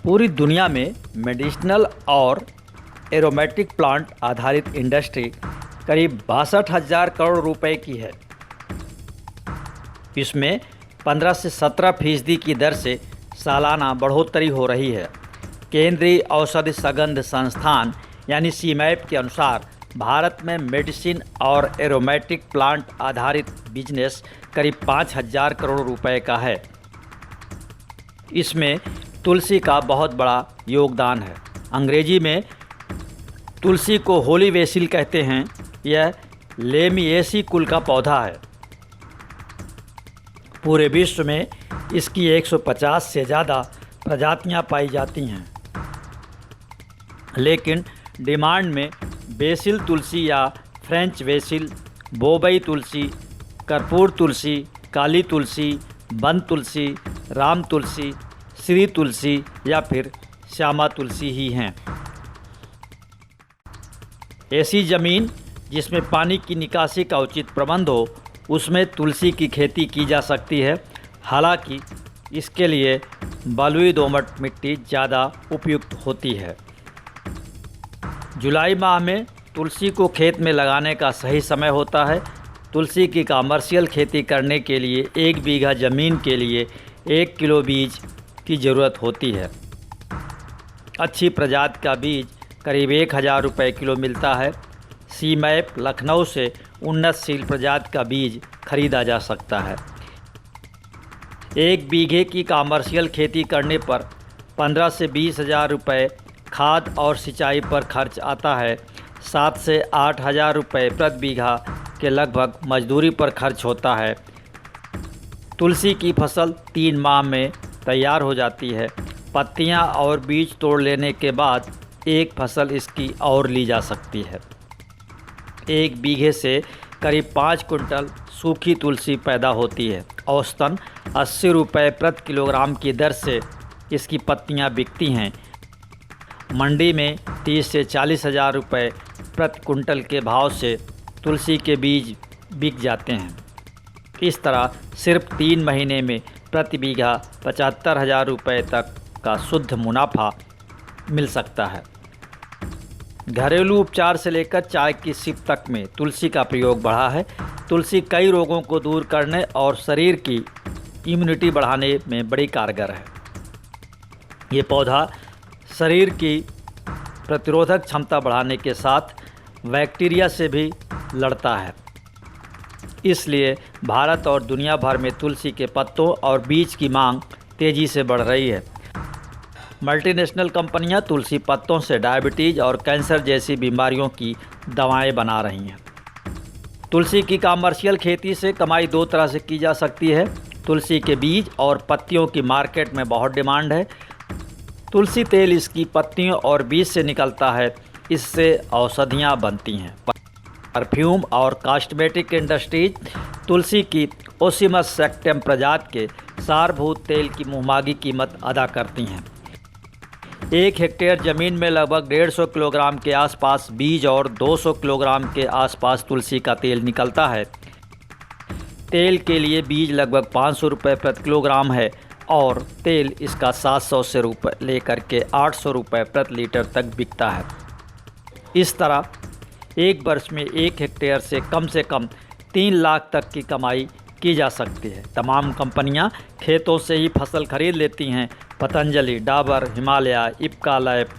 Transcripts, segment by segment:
पूरी दुनिया में मेडिसिनल और एरोमेटिक प्लांट आधारित इंडस्ट्री करीब 62,000 करोड़ रुपए की है। इसमें 15 से 17% की दर से सालाना बढ़ोतरी हो रही है। केंद्रीय औषधि सगंध संस्थान यानी सीमैप के अनुसार भारत में मेडिसिन और एरोमेटिक प्लांट आधारित बिजनेस करीब 5,000 करोड़ रुपए का है। इसमें तुलसी का बहुत बड़ा योगदान है। अंग्रेजी में तुलसी को होली बेसिल कहते हैं। यह लेमिएसी कुल का पौधा है। पूरे विश्व में इसकी 150 से ज़्यादा प्रजातियां पाई जाती हैं, लेकिन डिमांड में बेसिल तुलसी या फ्रेंच बेसिल, बोबई तुलसी, कर्पूर तुलसी, काली तुलसी, वन तुलसी, राम तुलसी, श्री तुलसी या फिर श्यामा तुलसी ही हैं। ऐसी ज़मीन जिसमें पानी की निकासी का उचित प्रबंध हो, उसमें तुलसी की खेती की जा सकती है। हालांकि इसके लिए बलुई दोमट मिट्टी ज़्यादा उपयुक्त होती है। जुलाई माह में तुलसी को खेत में लगाने का सही समय होता है। तुलसी की कमर्शियल खेती करने के लिए 1 बीघा ज़मीन के लिए 1 किलो बीज की ज़रूरत होती है। अच्छी प्रजाति का बीज करीब 1,000 रुपये किलो मिलता है। सीमैप लखनऊ से उन्नतशील प्रजाति का बीज खरीदा जा सकता है। 1 बीघे की कमर्शियल खेती करने पर 15 से 20,000 रुपये खाद और सिंचाई पर खर्च आता है। 7 से 8,000 रुपये प्रति बीघा के लगभग मजदूरी पर खर्च होता है। तुलसी की फसल 3 माह में तैयार हो जाती है। पत्तियां और बीज तोड़ लेने के बाद एक फसल इसकी और ली जा सकती है। 1 बीघे से करीब 5 कुंटल सूखी तुलसी पैदा होती है। औसतन 80 रुपये प्रति किलोग्राम की दर से इसकी पत्तियां बिकती हैं। मंडी में 30 से 40,000 रुपये प्रति कुंटल के भाव से तुलसी के बीज बिक जाते हैं। इस तरह सिर्फ 3 महीने में प्रति बीघा 75,000 रुपये तक का शुद्ध मुनाफा मिल सकता है। घरेलू उपचार से लेकर चाय की सिप तक में तुलसी का प्रयोग बढ़ा है। तुलसी कई रोगों को दूर करने और शरीर की इम्यूनिटी बढ़ाने में बड़ी कारगर है। ये पौधा शरीर की प्रतिरोधक क्षमता बढ़ाने के साथ बैक्टीरिया से भी लड़ता है। इसलिए भारत और दुनिया भर में तुलसी के पत्तों और बीज की मांग तेज़ी से बढ़ रही है। मल्टीनेशनल कंपनियां तुलसी पत्तों से डायबिटीज़ और कैंसर जैसी बीमारियों की दवाएं बना रही हैं। तुलसी की कमर्शियल खेती से कमाई 2 तरह से की जा सकती है। तुलसी के बीज और पत्तियों की मार्केट में बहुत डिमांड है। तुलसी तेल इसकी पत्तियों और बीज से निकलता है। इससे औषधियाँ बनती हैं। परफ्यूम और कॉस्मेटिक इंडस्ट्रीज तुलसी की ओसिमस सैक्टिवम प्रजाति के सारभूत तेल की मुहमागी कीमत अदा करती हैं। 1 हेक्टेयर ज़मीन में लगभग 150 किलोग्राम के आसपास बीज और 200 किलोग्राम के आसपास तुलसी का तेल निकलता है। तेल के लिए बीज लगभग 500 रुपये प्रति किलोग्राम है और तेल इसका 700 से लेकर के 800 रुपये प्रति लीटर तक बिकता है। इस तरह 1 वर्ष में 1 हेक्टेयर से कम 3 लाख तक की कमाई की जा सकती है। तमाम कंपनियां खेतों से ही फसल खरीद लेती हैं। Patanjali, Dabur, Himalaya, Ipca lab,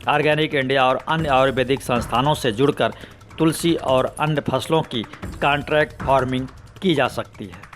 organic India और अन्य आयुर्वेदिक संस्थानों से जुड़कर तुलसी और अन्य फसलों की कॉन्ट्रैक्ट फार्मिंग की जा सकती है।